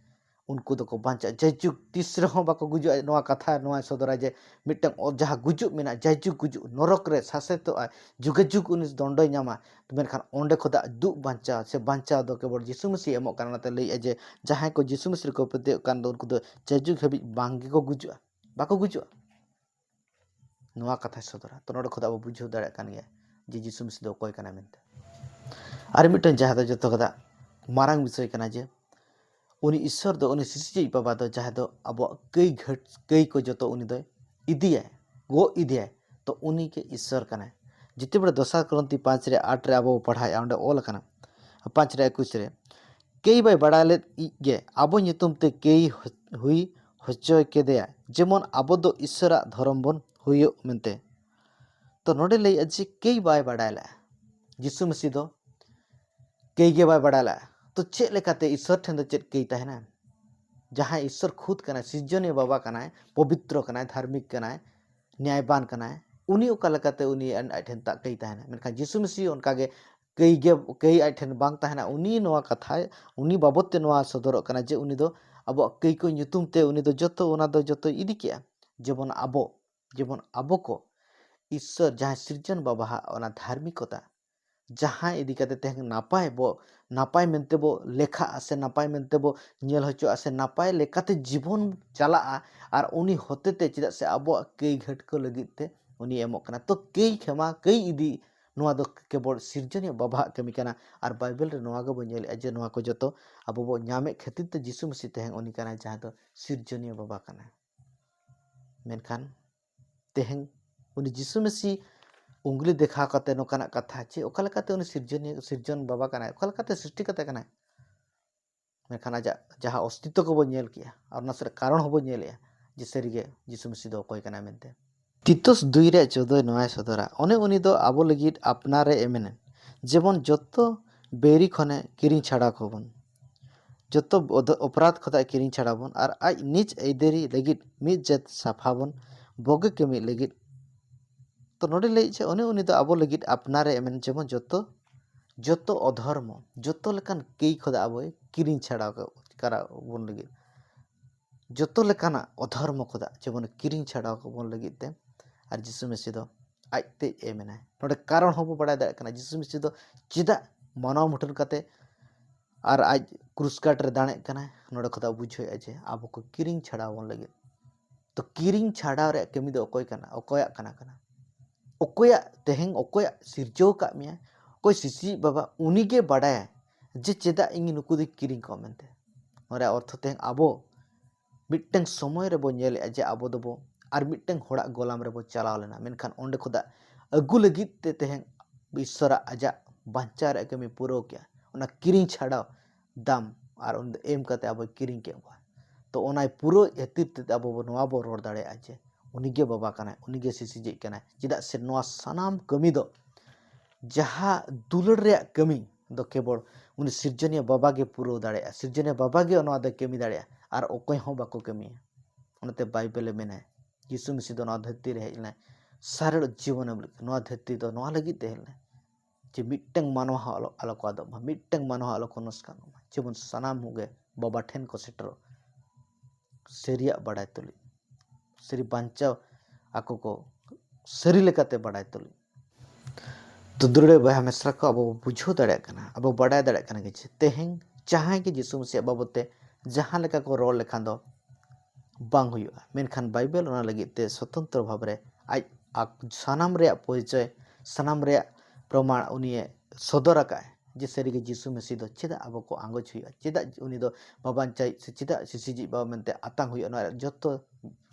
उनको दो को बांचा जयजुग तीस रहो बाको गुजु नवा कथा नवा सदरा जे मिटंग जहाँ गुजु मेना जयजुग गुजु नरक रे सासेतो जुगे जुग उनिस दंडय नामा मेनखान ओंडे खोदा दु बांचा से बांचा दो केवल यीशु मसीह एमो काना ते लई जे जहाँ को यीशु मसीह को प्रति कान दो उनको दो जयजुग हबि बांगे को गुजुआ बाको गुजुआ नवा कथा सदरा तो नोडे खोदा बुझो दाड़े कान गया जे यीशु मसीह दो कोय काना मेनते आर मिटन जहाँ दो जतो खोदा मारांग विषय काना जे उनी ईश्वर दो उनी सिसिजे बाबा दो जहाँ दो अब कई को जो उनी दो इदिया गो इदिया तो उनी के ईश्वर कना जिते बड़े दशा क्रंति 5 रे 8 रे अब पढ़ाए अंडे ओल कना 5 रे 21 रे कई बाय बड़ाले गे अब नितुम ते कई हुई हचय केदेया जेमन अब दो ईश्वरा धर्म बन हुयो मेनते तो नोडे लई अजी कई बाय बड़ाला यीशु मसीह दो कई गे बाय बड़ाला तो चेक लेकाते ईश्वर ठेन दो चेक कई तहना जहाँ ईश्वर खुद कना सृजनीय बाबा कना पवित्र कना धार्मिक कना न्यायवान कना उनी ओका लेकाते उनी आठेन ता कई तहना मेनखान यीशु मसीह उनका गे कई आठेन बांग तहना उनी नवा कथा उनी बाबते नवा सदर कना जे उनी दो अब कई को nyutum ते उनी दो जतो ओना दो जतो इदी किया जेबन आबो को ईश्वर जहाँ सृजन बाबा ओना धार्मिकता जहाँ इदी कते तेहं नापाय मेनते बो लेखा से नापाय मेनते बो नेल हचो से नापाय लेकाते जीवन चला और उनी होतेते चिदा से अब कई घटको लगिते उनी एमो कना तो कई खेमा कई इदी नवा दो केवल सृजनीय बाबा कमी कना और बाइबल रे नवा गो बो नेल जे नवा को जतो अब बो न्यामे खातिर ते यीशु मसीह तेहं उनी कना जहाँ दो सृजनीय बाबा कना मेनखान तेहं उनी यीशु मसीह उंगली देखा कते नोकाना कथा चे ओका लेकाते उनी सृजन बाबा कना ओका लेकाते सृष्टि कते कना मेनखान आजा जहाँ अस्तित्व को बो नेल किया और नसरे कारण हो बो नेलया जे सरीगे यीशु मसीह दो कोय कना मेनते तीतुस 2 रे 14 नोय सदरा ओने उनी दो आबो लगित आपनारे एमेने जेबन जतो बेरी खने किरिंग छाड़ा खबन जतो अपराध खदा किरिंग छाड़ाबन और आज निज ऐदेरी लगित मिज जत साफाबन बोगे केमि लगित तो नोडे लई छे ओने उनी दो आबो लगित आपनारे एमेन जेबन जतो अधर्म जतो लेकान कई खदा आबो किरिंग छाड़ा करा बन लगित जतो लेकाना अधर्म खदा जेबन किरिंग छाड़ा बन लगित ते और यीशु मसीह दो आजते एमेना नोडे कारण होबो बड़ा दा कना यीशु मसीह दो चिदा मानव मुठन कते और आज क्रूस काट रे दाणे कना नोडे खदा बुझो जे आबो को किरिंग छाड़ा बन लगित तो किरिंग छाड़ा रे कमी दो ओकोय कना ओकोया कना ओकोया तेहें ओकोया सिरजो का मिया कोई सिसी बाबा उनी के बड़ाया जे चेदा इंगी नुकु दे किरिंग को मेनते ओरे अर्थ तेहें आबो मिटटें समय रे बो नेल जे आबो दबो और मिटटें होड़ा गोलाम रे बो चलाव लेना मेनखान ओंडे खुदा अगु लगित ते तेहें ईश्वरा आजा बांचा रे कमी पूरो किया ओना किरिंग छाड़ा दाम और उन एम कते आबो किरिंग के तो ओनाय पूरो हेतिर ते आबो नवा बो रोड दाड़े आजे उनीगे बाबा कना उनीगे सिसिजे कना चिदा से नवा सनाम कमी दो जहाँ दुलड़ रे कमी दो केवल उनी सृजनीय बाबा गे पूरो दाड़े सृजनीय बाबा गे नवा दो कमी दाड़े और ओकोय हो बाको कमी ओनते बाइबल मेना यीशु मसीह दो नवा धरती रे हेजना सरल जीवन नवा धरती दो नवा लगी ते हेलना जे मिटटें मानव आलो को आदम मिटटें मानव आलो को नस्कान जेबन सनाम होगे बाबा ठेन को सेटरो सेरिया बड़ाय तुली सेरी बांचाव आको को सेरी लेकाते बड़ाय तुली तो दुरड़े बहा मेसरा को अब बुझो दाड़े कना अब बड़ाय दाड़े कना कि तेहें जहाँ के यीशु मसीह बाबते जहाँ लेका को रोल लेखान दो बांग हुआ मेनखान बाइबल ओना लगित ते स्वतंत्र भाव रे आज सनाम रे परिचय सनाम रे प्रमाण उनी सदर का जे सरी के यीशु मसीह दो चेदा अब को आंगोच हुआ चेदा उनी दो बाबान चाय से चेदा सिसिजी बाबा मेनते आतांग हुआ ना जतो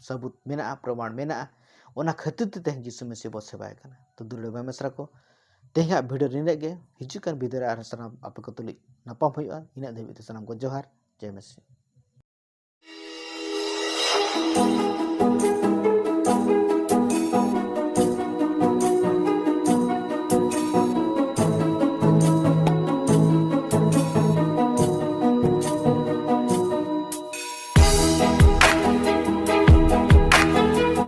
सबूत मेना प्रमाण मेना ओना खातिर ते तेहें यीशु मसीह बो सेवाय कना तो दुलड़े बा मेसरा को तेहें भिडियो रिने गे हिजुकान भिडियो रे आर सनाम आपे को तुली नापाम हुआ इना देबी ते सनाम को जोहार। जय मसीह।